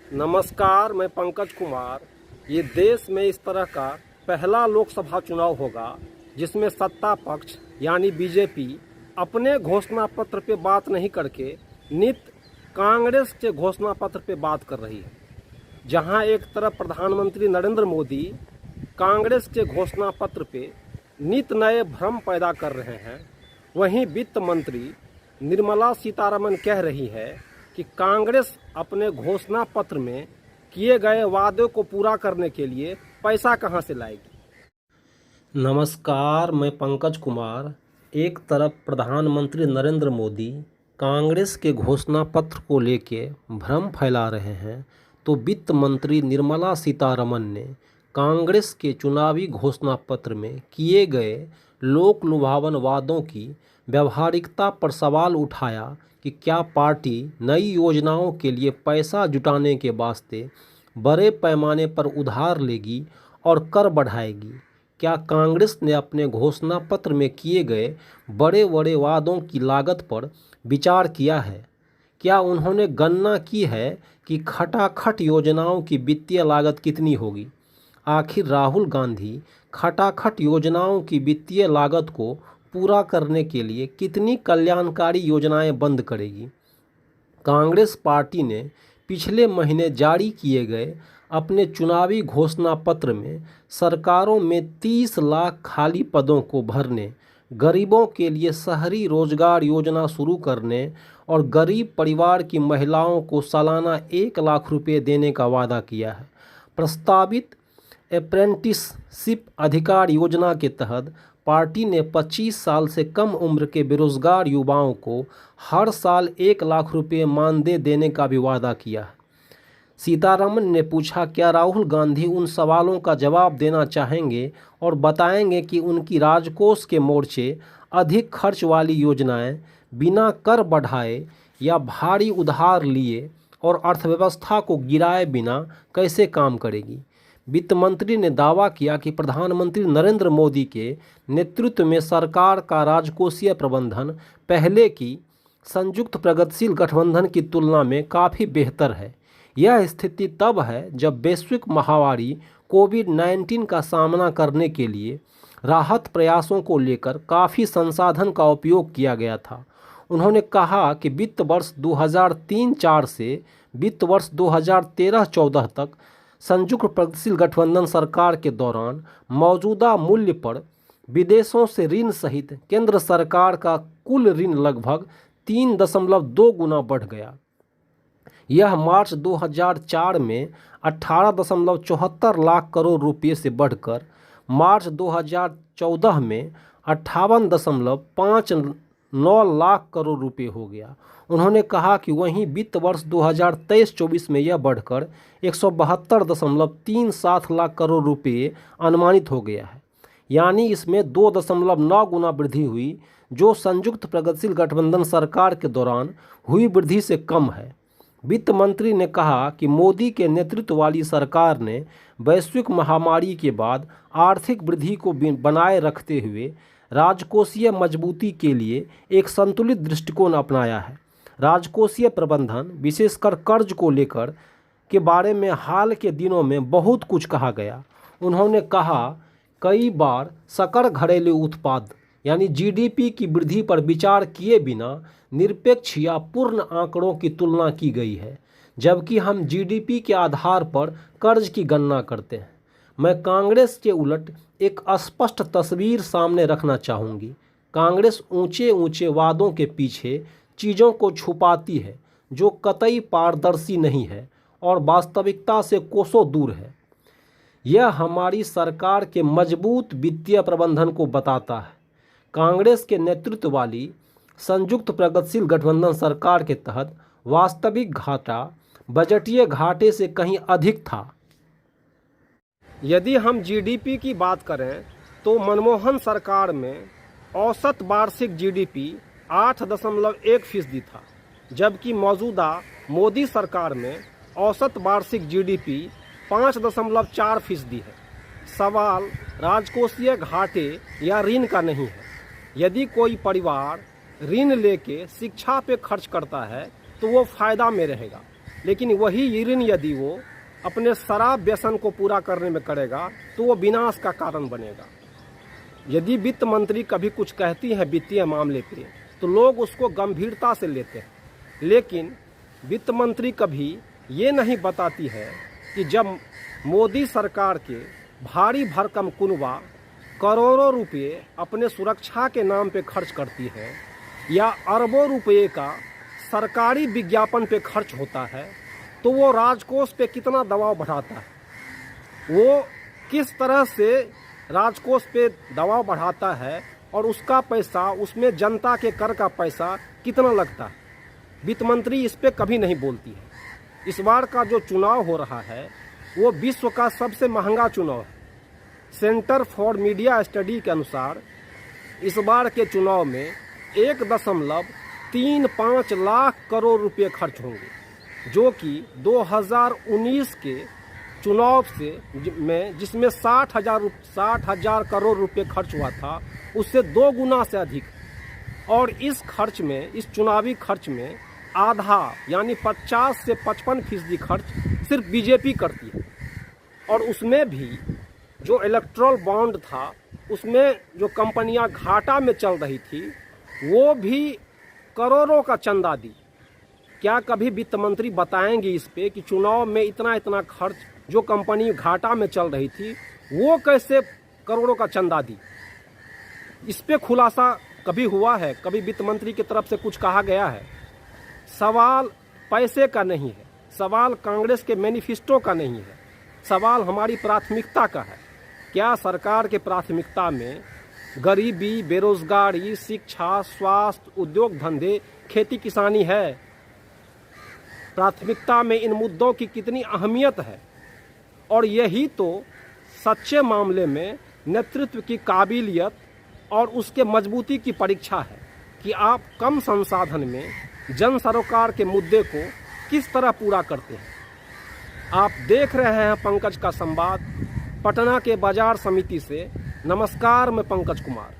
नमस्कार, मैं पंकज कुमार। ये देश में इस तरह का पहला लोकसभा चुनाव होगा जिसमें सत्ता पक्ष यानी बीजेपी अपने घोषणा पत्र पे बात नहीं करके नित कांग्रेस के घोषणा पत्र पे बात कर रही है। जहां एक तरफ प्रधानमंत्री नरेंद्र मोदी कांग्रेस के घोषणा पत्र पे नित नए भ्रम पैदा कर रहे हैं, वहीं वित्त मंत्री निर्मला सीतारमण कह रही है कि कांग्रेस अपने घोषणा पत्र में किए गए वादों को पूरा करने के लिए पैसा कहां से लाएगी। नमस्कार, मैं पंकज कुमार। एक तरफ प्रधानमंत्री नरेंद्र मोदी कांग्रेस के घोषणा पत्र को लेके भ्रम फैला रहे हैं, तो वित्त मंत्री निर्मला सीतारमण ने कांग्रेस के चुनावी घोषणा पत्र में किए गए लोक लुभावन वादों की व्यावहारिकता पर सवाल उठाया कि क्या पार्टी नई योजनाओं के लिए पैसा जुटाने के वास्ते बड़े पैमाने पर उधार लेगी और कर बढ़ाएगी। क्या कांग्रेस ने अपने घोषणा पत्र में किए गए बड़े बड़े वादों की लागत पर विचार किया है? क्या उन्होंने गणना की है कि खटाखट योजनाओं की वित्तीय लागत कितनी होगी? आखिर राहुल गांधी खटाखट योजनाओं की वित्तीय लागत को पूरा करने के लिए कितनी कल्याणकारी योजनाएं बंद करेगी? कांग्रेस पार्टी ने पिछले महीने जारी किए गए अपने चुनावी घोषणा पत्र में सरकारों में 30 लाख खाली पदों को भरने, गरीबों के लिए शहरी रोजगार योजना शुरू करने और गरीब परिवार की महिलाओं को सालाना 1 लाख रुपये देने का वादा किया है। प्रस्तावित अप्रेंटिसशिप अधिकार योजना के तहत पार्टी ने 25 साल से कम उम्र के बेरोजगार युवाओं को हर साल 1 लाख रुपये मानदेय देने का भी वादा किया है। सीतारमण ने पूछा, क्या राहुल गांधी उन सवालों का जवाब देना चाहेंगे और बताएंगे कि उनकी राजकोष के मोर्चे अधिक खर्च वाली योजनाएं बिना कर बढ़ाए या भारी उधार लिए और अर्थव्यवस्था को गिराए बिना कैसे काम करेगी? वित्त मंत्री ने दावा किया कि प्रधानमंत्री नरेंद्र मोदी के नेतृत्व में सरकार का राजकोषीय प्रबंधन पहले की संयुक्त प्रगतिशील गठबंधन की तुलना में काफ़ी बेहतर है। यह स्थिति तब है जब वैश्विक महामारी कोविड-19 का सामना करने के लिए राहत प्रयासों को लेकर काफ़ी संसाधन का उपयोग किया गया था। उन्होंने कहा कि वित्त वर्ष 2003-04 से वित्त वर्ष 2013-14 तक संयुक्त प्रगतिशील गठबंधन सरकार के दौरान मौजूदा मूल्य पर विदेशों से ऋण सहित केंद्र सरकार का कुल ऋण लगभग 3.2 गुना बढ़ गया। यह मार्च 2004 में 18.74 लाख करोड़ रुपये से बढ़कर मार्च 2014 में 58.59 लाख करोड़ रुपये हो गया। उन्होंने कहा कि वहीं वित्त वर्ष 2023-24 में यह बढ़कर 172.37 लाख करोड़ रुपये अनुमानित हो गया है, यानी इसमें 2.9 गुना वृद्धि हुई, जो संयुक्त प्रगतिशील गठबंधन सरकार के दौरान हुई वृद्धि से कम है। वित्त मंत्री ने कहा कि मोदी के नेतृत्व वाली सरकार ने वैश्विक महामारी के बाद आर्थिक वृद्धि को बनाए रखते हुए राजकोषीय मजबूती के लिए एक संतुलित दृष्टिकोण अपनाया है। राजकोषीय प्रबंधन, विशेषकर कर्ज को लेकर के बारे में हाल के दिनों में बहुत कुछ कहा गया। उन्होंने कहा, कई बार सकल घरेलू उत्पाद यानी जीडीपी की वृद्धि पर विचार किए बिना निरपेक्ष या पूर्ण आंकड़ों की तुलना की गई है, जबकि हम जीडीपी के आधार पर कर्ज की गणना करते हैं। मैं कांग्रेस के उलट एक स्पष्ट तस्वीर सामने रखना चाहूँगी। कांग्रेस ऊंचे ऊंचे वादों के पीछे चीज़ों को छुपाती है जो कतई पारदर्शी नहीं है और वास्तविकता से कोसों दूर है। यह हमारी सरकार के मजबूत वित्तीय प्रबंधन को बताता है। कांग्रेस के नेतृत्व वाली संयुक्त प्रगतिशील गठबंधन सरकार के तहत वास्तविक घाटा बजटीय घाटे से कहीं अधिक था। यदि हम जीडीपी की बात करें तो मनमोहन सरकार में औसत वार्षिक जीडीपी 8.1% था, जबकि मौजूदा मोदी सरकार में औसत वार्षिक जीडीपी 5.4% है। सवाल राजकोषीय घाटे या ऋण का नहीं है। यदि कोई परिवार ऋण लेके शिक्षा पे खर्च करता है तो वो फायदा में रहेगा, लेकिन वही ऋण यदि वो अपने शराब व्यसन को पूरा करने में करेगा तो वो विनाश का कारण बनेगा। यदि वित्त मंत्री कभी कुछ कहती है वित्तीय मामले पे तो लोग उसको गंभीरता से लेते हैं, लेकिन वित्त मंत्री कभी ये नहीं बताती है कि जब मोदी सरकार के भारी भरकम कुनबा करोड़ों रुपए अपने सुरक्षा के नाम पे खर्च करती है या अरबों रुपए का सरकारी विज्ञापन पे खर्च होता है, तो वो राजकोष पे कितना दबाव बढ़ाता है, वो किस तरह से राजकोष पे दबाव बढ़ाता है और उसका पैसा, उसमें जनता के कर का पैसा कितना लगता है, वित्त मंत्री इस पे कभी नहीं बोलती है। इस बार का जो चुनाव हो रहा है वो विश्व का सबसे महंगा चुनाव है। सेंटर फॉर मीडिया स्टडी के अनुसार इस बार के चुनाव में 1.35 लाख करोड़ रुपए खर्च होंगे, जो कि 2019 के चुनाव से में जिसमें 60,000 करोड़ रुपए खर्च हुआ था उससे 2 गुना से अधिक। और इस खर्च में, इस चुनावी खर्च में आधा यानी 50 से 55% खर्च सिर्फ बीजेपी करती है। और उसमें भी जो इलेक्ट्रल बॉन्ड था उसमें जो कंपनियां घाटा में चल रही थी वो भी करोड़ों का चंदा दी। क्या कभी वित्त मंत्री बताएंगे इस पे कि चुनाव में इतना खर्च जो कंपनी घाटा में चल रही थी वो कैसे करोड़ों का चंदा दी? इस पे खुलासा कभी हुआ है? कभी वित्त मंत्री की तरफ से कुछ कहा गया है? सवाल पैसे का नहीं है, सवाल कांग्रेस के मैनिफेस्टो का नहीं है, सवाल हमारी प्राथमिकता का है। क्या सरकार के प्राथमिकता में गरीबी, बेरोजगारी, शिक्षा, स्वास्थ्य, उद्योग धंधे, खेती किसानी है? प्राथमिकता में इन मुद्दों की कितनी अहमियत है? और यही तो सच्चे मामले में नेतृत्व की काबिलियत और उसके मजबूती की परीक्षा है कि आप कम संसाधन में जन सरोकार के मुद्दे को किस तरह पूरा करते हैं। आप देख रहे हैं पंकज का संवाद पटना के बाजार समिति से। नमस्कार, मैं पंकज कुमार।